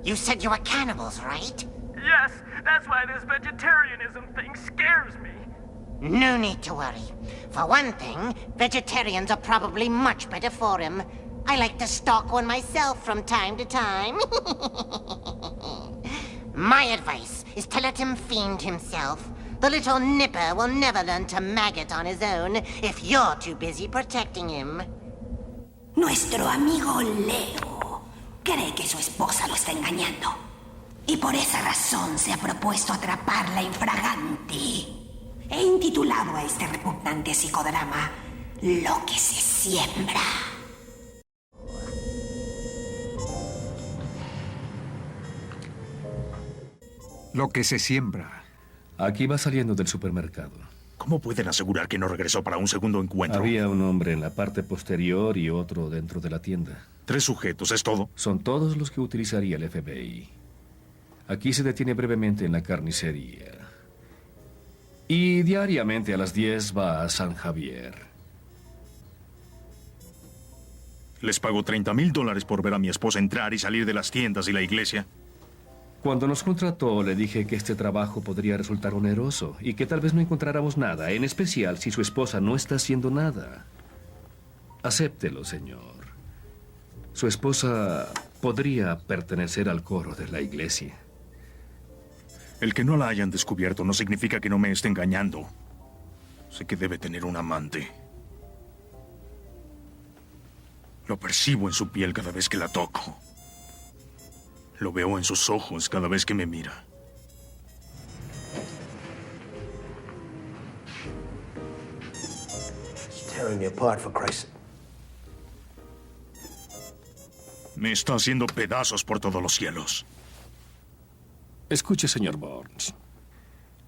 You said you were cannibals, right? Yes, that's why this vegetarianism thing scares me. No need to worry. For one thing, vegetarians are probably much better for him. I like to stalk one myself from time to time. My advice is to let him fiend himself. The little nipper will never learn to maggot on his own if you're too busy protecting him. Nuestro amigo Leo cree que su esposa lo está engañando. Y por esa razón se ha propuesto atraparla infragante. He intitulado a este repugnante psicodrama Lo que se siembra. Lo que se siembra. Aquí va saliendo del supermercado. ¿Cómo pueden asegurar que no regresó para un segundo encuentro? Había un hombre en la parte posterior y otro dentro de la tienda. 3 sujetos, ¿es todo? Son todos los que utilizaría el FBI. Aquí se detiene brevemente en la carnicería. Y diariamente a las 10 va a San Javier. Les pago $30,000 por ver a mi esposa entrar y salir de las tiendas y la iglesia. Cuando nos contrató, le dije que este trabajo podría resultar oneroso y que tal vez no encontráramos nada, en especial si su esposa no está haciendo nada. Acéptelo, señor. Su esposa podría pertenecer al coro de la iglesia. El que no la hayan descubierto no significa que no me esté engañando. Sé que debe tener un amante. Lo percibo en su piel cada vez que la toco. Lo veo en sus ojos cada vez que me mira. It's tearing me apart, for Christ's sake. Me está haciendo pedazos por todos los cielos. Escuche, señor Burns.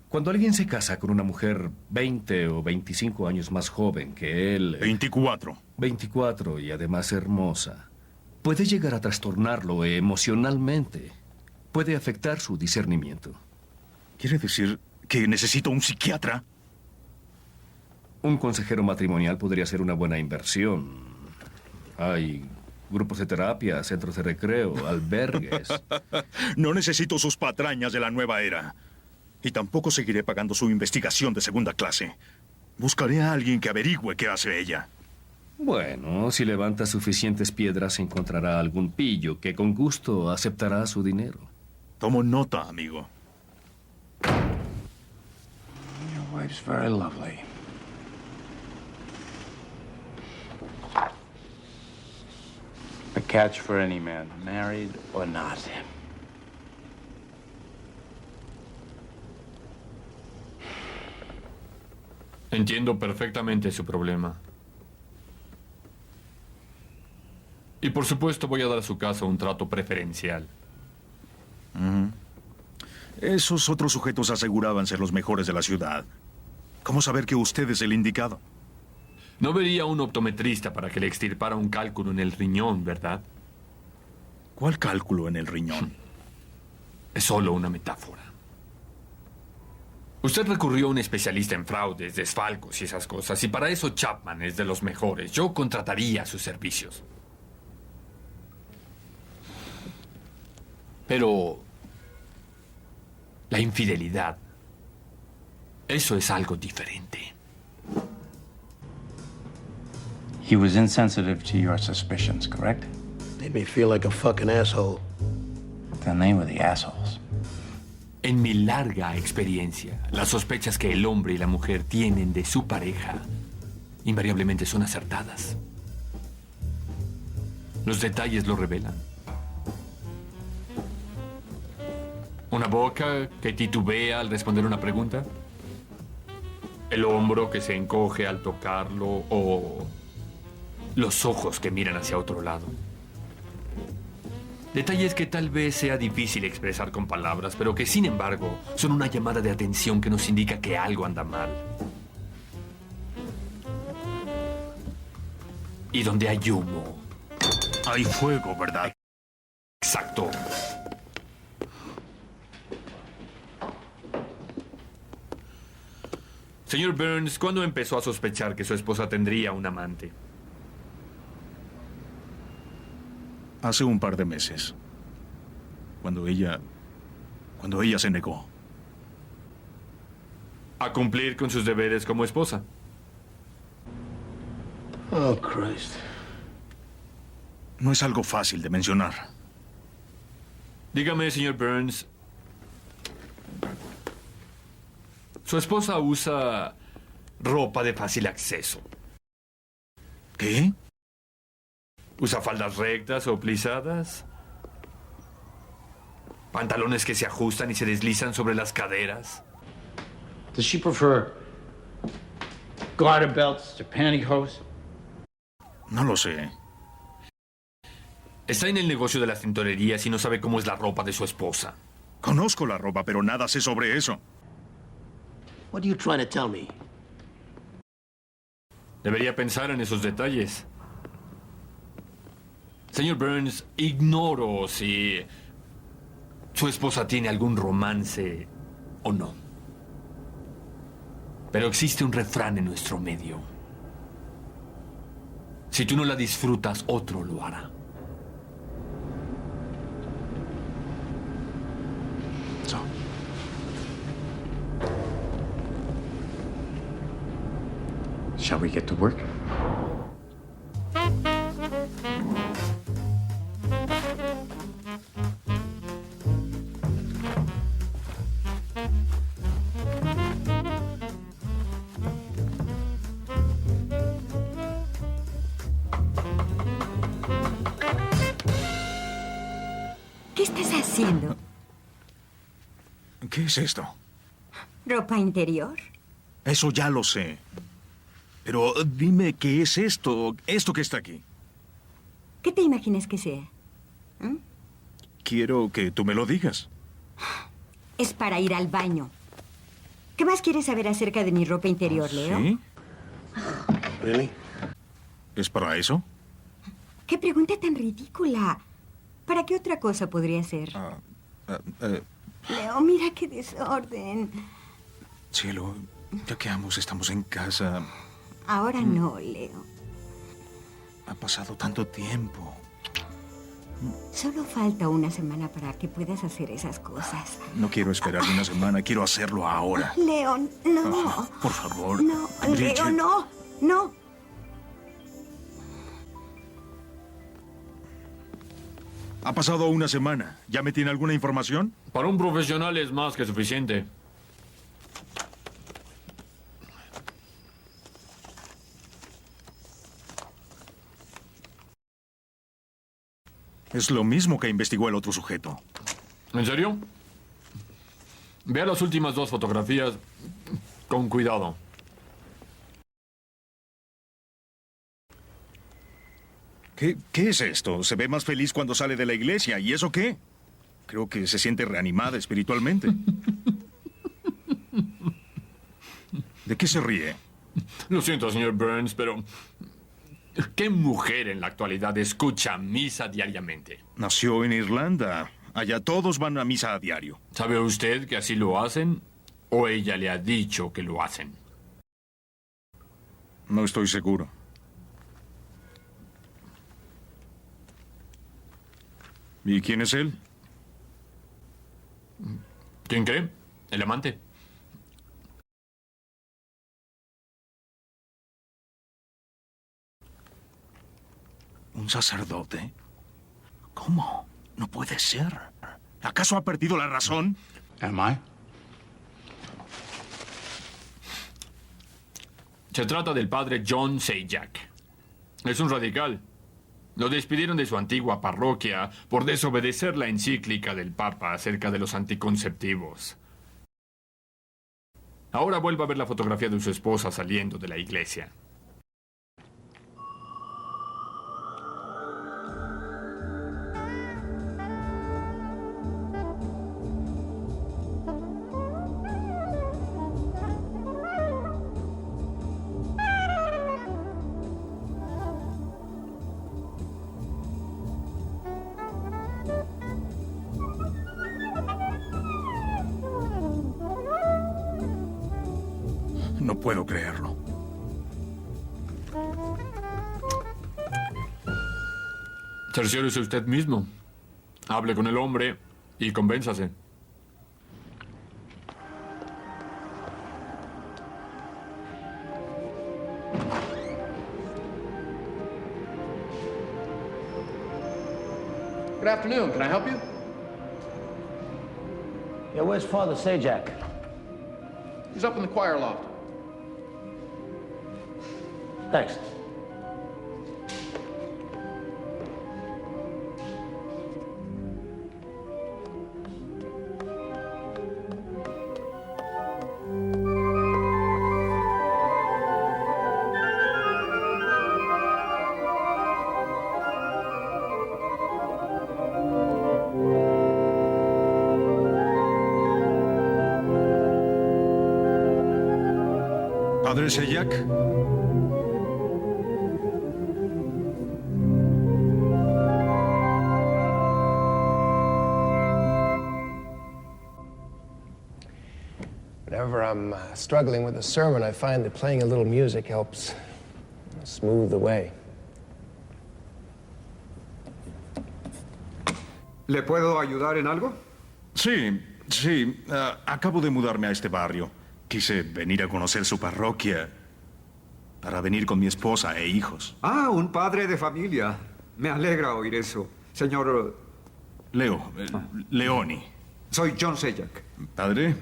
Cuando alguien se casa con una mujer 20 o 25 años más joven que él... 24. 24 y además hermosa, puede llegar a trastornarlo emocionalmente. Puede afectar su discernimiento. ¿Quiere decir que necesito un psiquiatra? Un consejero matrimonial podría ser una buena inversión. Hay grupos de terapia, centros de recreo, albergues. No necesito sus patrañas de la nueva era. Y tampoco seguiré pagando su investigación de segunda clase. Buscaré a alguien que averigüe qué hace ella. Bueno, si levanta suficientes piedras, encontrará algún pillo que con gusto aceptará su dinero. Tomo nota, amigo. Your wife's very lovely. A catch for any man, married or not. Entiendo perfectamente su problema. Y por supuesto voy a dar a su caso un trato preferencial. Esos otros sujetos aseguraban ser los mejores de la ciudad. ¿Cómo saber que usted es el indicado? No vería a un optometrista para que le extirpara un cálculo en el riñón, ¿verdad? ¿Cuál cálculo en el riñón? Es solo una metáfora. Usted recurrió a un especialista en fraudes, desfalcos y esas cosas, y para eso Chapman es de los mejores. Yo contrataría sus servicios. Pero la infidelidad, eso es algo diferente. He was insensitive to your suspicions, correct? Made me feel like a fucking asshole. Then they were the assholes. En mi larga experiencia, las sospechas que el hombre y la mujer tienen de su pareja invariablemente son acertadas. Los detalles lo revelan. Una boca que titubea al responder una pregunta. El hombro que se encoge al tocarlo o los ojos que miran hacia otro lado. Detalles que tal vez sea difícil expresar con palabras, pero que sin embargo son una llamada de atención que nos indica que algo anda mal. Y donde hay humo. Hay fuego, ¿verdad? Exacto. Señor Burns, ¿cuándo empezó a sospechar que su esposa tendría un amante? Hace un par de meses. Cuando ella se negó. A cumplir con sus deberes como esposa. Oh, Christ. No es algo fácil de mencionar. Dígame, señor Burns. Su esposa usa ropa de fácil acceso. ¿Qué? ¿Usa faldas rectas o plisadas? ¿Pantalones que se ajustan y se deslizan sobre las caderas? Does she prefer garter belts to pantyhose? No lo sé. Está en el negocio de las tintorerías y no sabe cómo es la ropa de su esposa. Conozco la ropa, pero nada sé sobre eso. What are you trying to tell me? Debería pensar en esos detalles. Señor Burns, ignoro si su esposa tiene algún romance o no. Pero existe un refrán en nuestro medio. Si tú no la disfrutas, otro lo hará. So, Shall we get to work? ¿Qué estás haciendo? ¿qué es esto? ¿Ropa interior? Eso ya lo sé. Pero dime qué es esto que está aquí. ¿Qué te imaginas que sea? Quiero que tú me lo digas. Es para ir al baño. ¿Qué más quieres saber acerca de mi ropa interior, Leo? ¿Sí? Really? ¿Es para eso? ¿Qué pregunta tan ridícula? ¿Para qué otra cosa podría ser? Leo, mira qué desorden. Cielo, ya que ambos estamos en casa, Ahora no, Leo. ha pasado tanto tiempo. Solo falta una semana para que puedas hacer esas cosas. No quiero esperar una semana, quiero hacerlo ahora. Leo, no. Por favor. No, Bridget. Leo, no. Ha pasado una semana. ¿Ya me tiene alguna información? Para un profesional es más que suficiente. Es lo mismo que investigó el otro sujeto. ¿En serio? Vea las últimas dos fotografías con cuidado. ¿Qué es esto? Se ve más feliz cuando sale de la iglesia. ¿Y eso qué? Creo que se siente reanimada espiritualmente. ¿De qué se ríe? Lo siento, señor Burns, pero ¿qué mujer en la actualidad escucha misa diariamente? Nació en Irlanda. Allá todos van a misa a diario. ¿Sabe usted que así lo hacen? ¿O ella le ha dicho que lo hacen? No estoy seguro. ¿Y quién es él? ¿Quién cree? ¿El amante? ¿Un sacerdote? ¿Cómo? No puede ser. ¿Acaso ha perdido la razón? Am I? Se trata del padre John Sajak. Es un radical. Lo despidieron de su antigua parroquia por desobedecer la encíclica del Papa acerca de los anticonceptivos. Ahora vuelve a ver la fotografía de su esposa saliendo de la iglesia. No puedo creerlo. Cerciórese usted mismo. Hable con el hombre Y convénzase. Good afternoon. Can I help you? Yeah, where's Father Sajak? He's up in the choir loft. Thanks. Padre Sajak. Whenever I'm struggling with a sermon, I find that playing a little music helps smooth the way. ¿Le puedo ayudar en algo? Sí. Acabo de mudarme a este barrio. Quise venir a conocer su parroquia para venir con mi esposa e hijos. Ah, un padre de familia. Me alegra oír eso. Señor... Leoni. Soy John Sajak. Padre,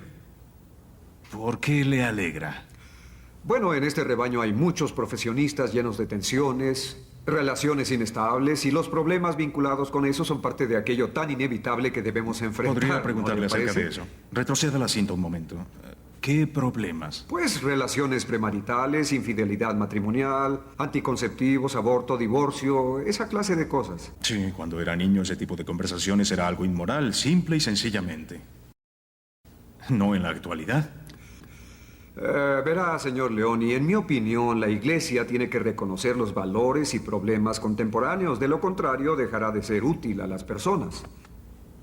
¿por qué le alegra? Bueno, en este rebaño hay muchos profesionistas llenos de tensiones, relaciones inestables, y los problemas vinculados con eso son parte de aquello tan inevitable que debemos enfrentar. Podría preguntarle ¿no le acerca parece? de eso. Retroceda la cinta un momento. ¿Qué problemas? Pues relaciones premaritales, infidelidad matrimonial, anticonceptivos, aborto, divorcio, esa clase de cosas. Sí, cuando era niño ese tipo de conversaciones era algo inmoral, simple y sencillamente. No en la actualidad. Verá, señor Leoni, en mi opinión, la Iglesia tiene que reconocer los valores y problemas contemporáneos. De lo contrario, dejará de ser útil a las personas.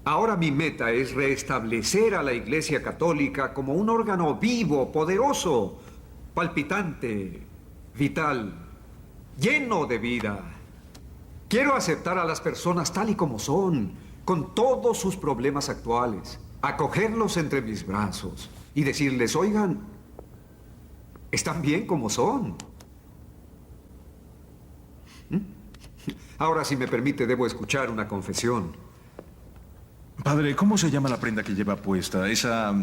Ahora mi meta es restablecer a la Iglesia Católica como un órgano vivo, poderoso, palpitante, vital, lleno de vida. Quiero aceptar a las personas tal y como son, con todos sus problemas actuales, acogerlos entre mis brazos y decirles, oigan, están bien como son. Ahora, si me permite, debo escuchar una confesión. Padre, ¿cómo se llama la prenda que lleva puesta? Esa...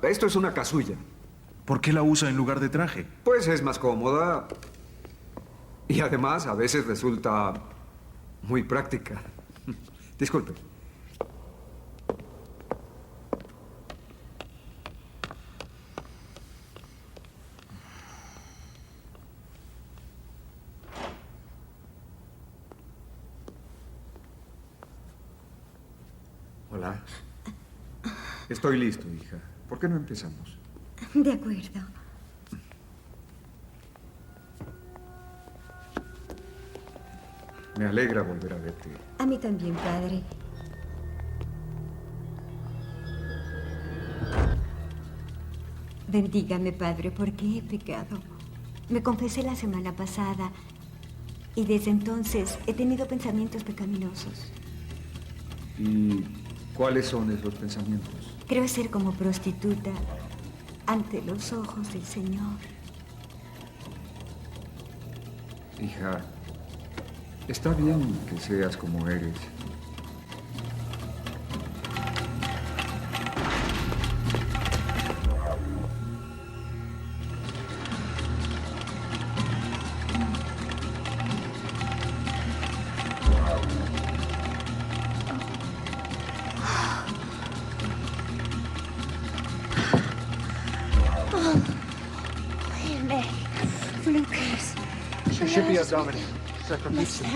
Esto es una casulla. ¿Por qué la usa en lugar de traje? Pues es más cómoda. Y además, a veces resulta muy práctica. Disculpe. Hola. Estoy listo, hija. ¿Por qué no empezamos? De acuerdo. Me alegra volver a verte. A mí también, padre. Bendígame, padre, porque he pecado. Me confesé la semana pasada y desde entonces he tenido pensamientos pecaminosos. ¿Y cuáles son esos pensamientos? Creo ser como prostituta ante los ojos del Señor. Hija, está bien que seas como eres. Lucas. Shipia Domini, Sacrificium.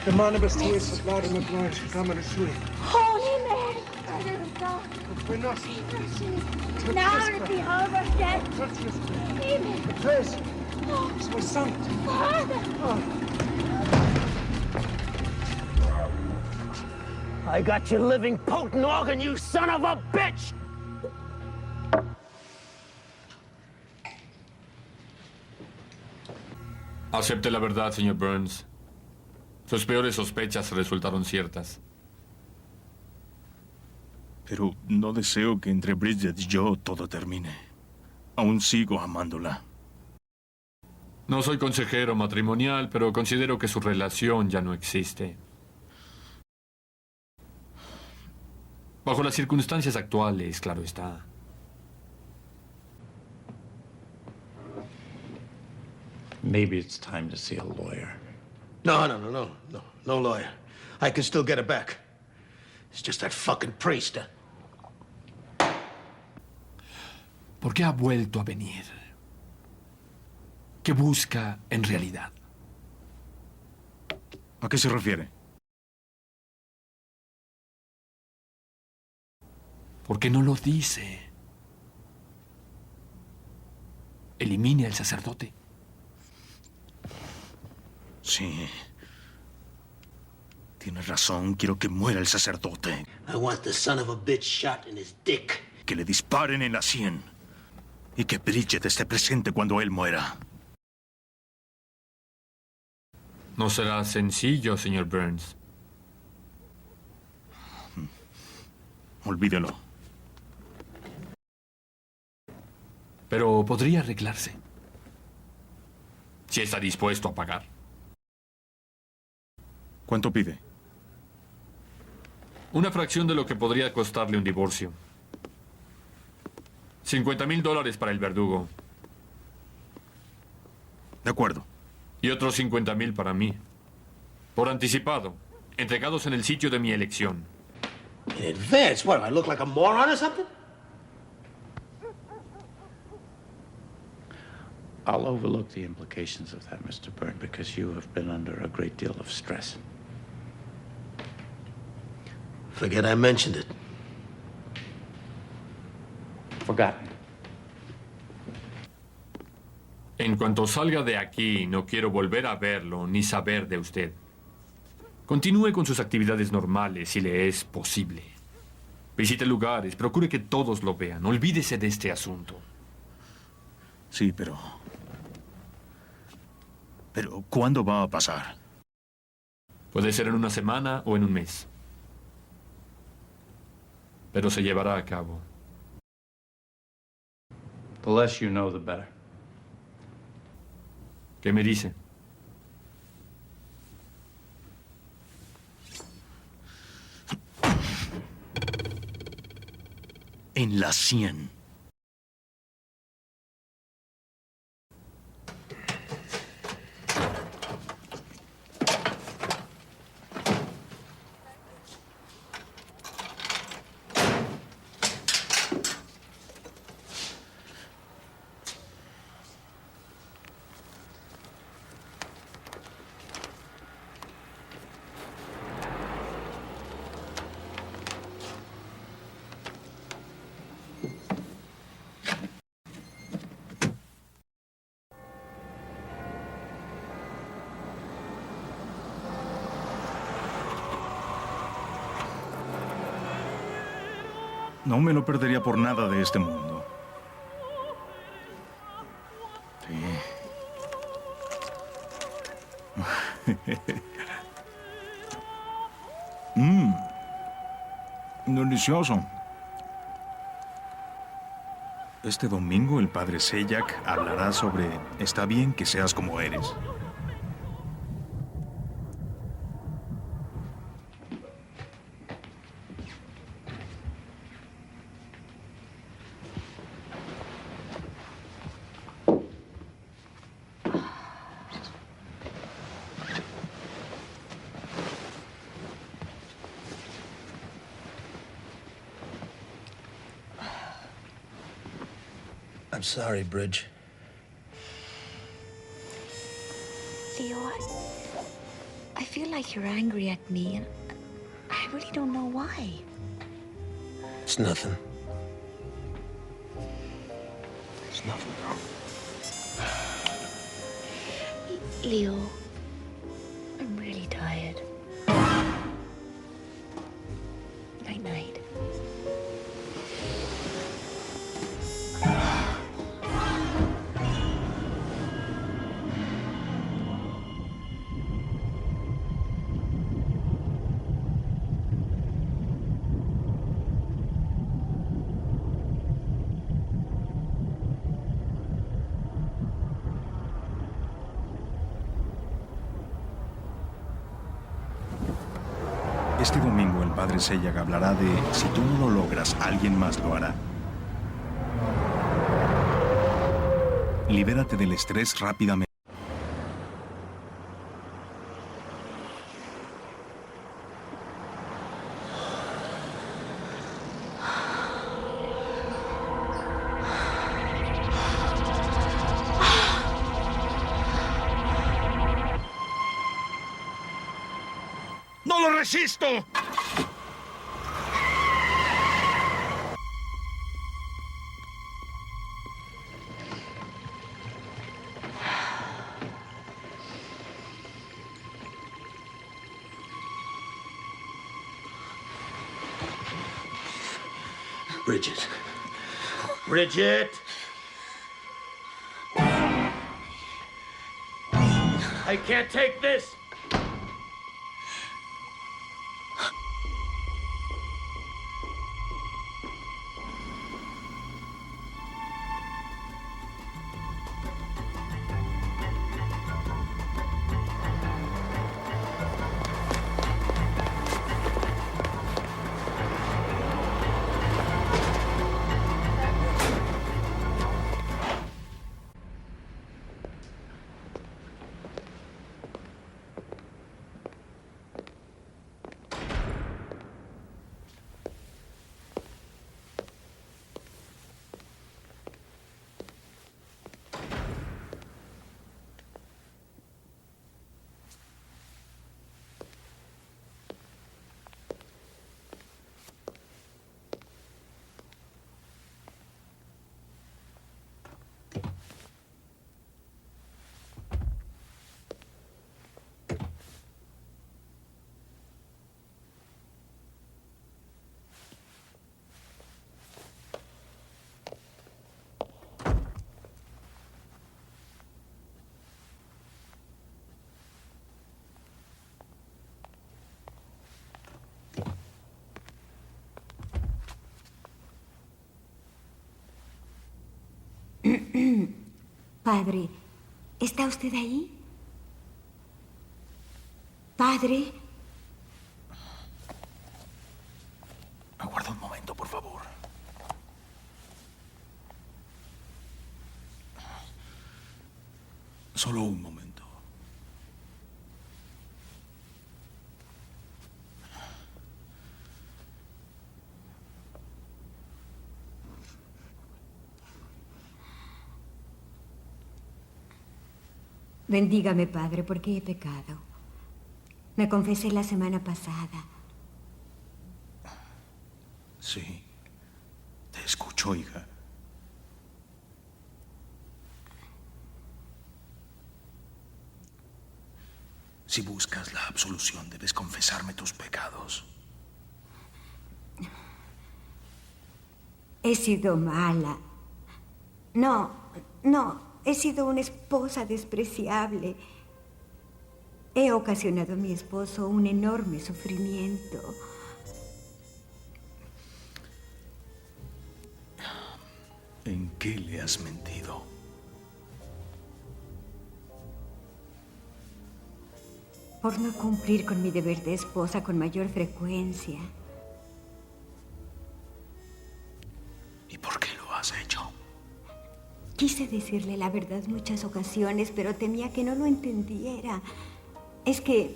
The manibus tuis et laudum gloria Domini sui. Holy Mary, Mother of God. We're not. Now at the hour of death. Amen. The place. It's my son. Father. I got your living potent organ, you son of a bitch! Acepte la verdad, señor Burns. Sus peores sospechas resultaron ciertas. Pero no deseo que entre Bridget y yo todo termine. Aún sigo amándola. No soy consejero matrimonial, pero considero que su relación ya no existe. Bajo las circunstancias actuales, claro está. Maybe it's time to see a lawyer. No lawyer. I can still get it back. It's just that fucking priest. ¿Por qué ha vuelto a venir? ¿Qué busca en realidad? ¿A qué se refiere? ¿Por qué no lo dice? Elimine al sacerdote. Sí. Tienes razón. Quiero que muera el sacerdote. I want the son of a bitch shot in his dick. Que le disparen en la sien. Y que Bridget esté presente cuando él muera. No será sencillo, señor Burns. Olvídelo. Pero podría arreglarse. Si está dispuesto a pagar. ¿Cuánto pide? Una fracción de lo que podría costarle un divorcio. $50,000 para el verdugo. De acuerdo. Y otros 50,000 para mí. Por anticipado. Entregados en el sitio de mi elección. In advance? What, do I look like a moron or something? I'll overlook the implications of that, Mr. Byrne, because you have been under a great deal of stress. Forget I mentioned it. Forgotten. En cuanto salga de aquí, no quiero volver a verlo ni saber de usted. Continúe con sus actividades normales si le es posible. Visite lugares, procure que todos lo vean. Olvídese de este asunto. Sí, pero ¿cuándo va a pasar? Puede ser en una semana o en un mes. Pero se llevará a cabo. The less you know, the better. ¿Qué me dice? En la 100. No me lo perdería por nada de este mundo. Sí. Delicioso. Este domingo el padre Seyak hablará sobre está bien que seas como eres. I'm sorry, Bridge. Leo, I feel like you're angry at me, and I really don't know why. It's nothing. It's nothing, girl. Leo, I'm really tired. Night-night. Este domingo el padre Seyag hablará de si tú no lo logras, alguien más lo hará. Libérate del estrés rápidamente. ¡No lo resisto! Bridget. Bridget! I can't take this! Padre, ¿está usted ahí? Padre. Aguarda un momento, por favor. Solo un momento. Bendígame, Padre, porque he pecado. Me confesé la semana pasada. Sí. Te escucho, hija. Si buscas la absolución, debes confesarme tus pecados. He sido mala. No. He sido una esposa despreciable. He ocasionado a mi esposo un enorme sufrimiento. ¿En qué le has mentido? Por no cumplir con mi deber de esposa con mayor frecuencia. ¿Y por qué lo has hecho? Quise decirle la verdad muchas ocasiones, pero temía que no lo entendiera. Es que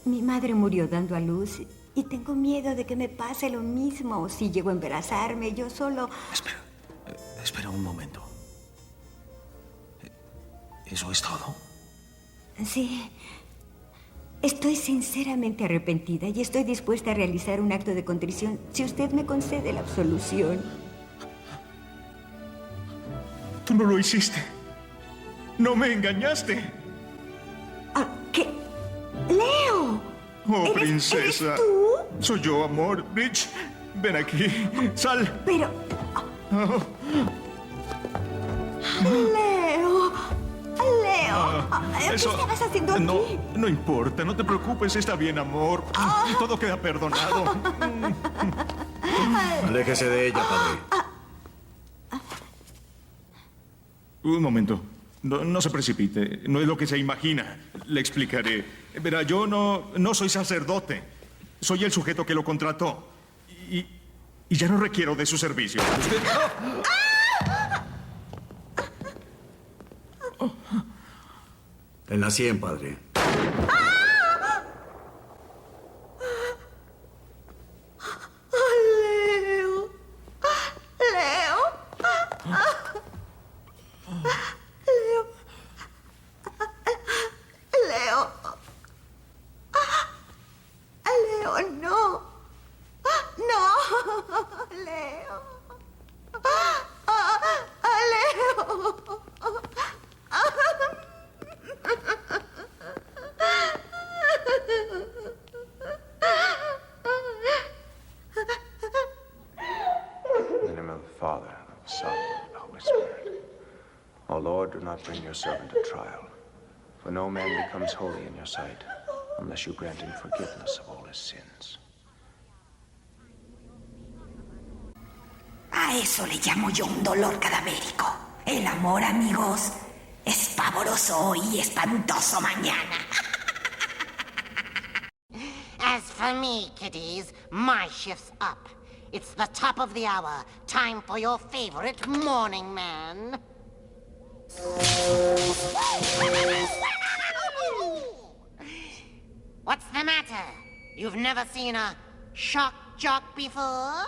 mi madre murió dando a luz y tengo miedo de que me pase lo mismo. Si llego a embarazarme, yo solo... Espera un momento. ¿Eso es todo? Sí. Estoy sinceramente arrepentida y estoy dispuesta a realizar un acto de contrición si usted me concede la absolución. Tú no lo hiciste. No me engañaste. ¿Qué? ¡Leo! Oh, princesa. ¿Eres tú? Soy yo, amor. Rich, ven aquí. Sal. Pero... Leo. ¿Qué estabas haciendo aquí? No importa. No te preocupes. Está bien, amor. Todo queda perdonado. Aléjese de ella, padre. Un momento. No se precipite. No es lo que se imagina. Le explicaré. Verá, yo no soy sacerdote. Soy el sujeto que lo contrató. Y ya no requiero de su servicio. Usted... En la 100, padre. Leo. Leo. Leo. Leo. Leo, no. No. Leo. Leo. In the name of the Father, and of the Son, and of the Holy Spirit. O Lord, do not bring your servant to trial, for no man becomes holy in your sight unless you grant him forgiveness of all his sins. A eso le llamo yo un dolor cadavérico. El amor, amigos, es pavoroso hoy y espantoso mañana. As for me, kiddies, my shift's up. It's the top of the hour. Time for your favorite morning man. What's the matter? You've never seen a shock jock before?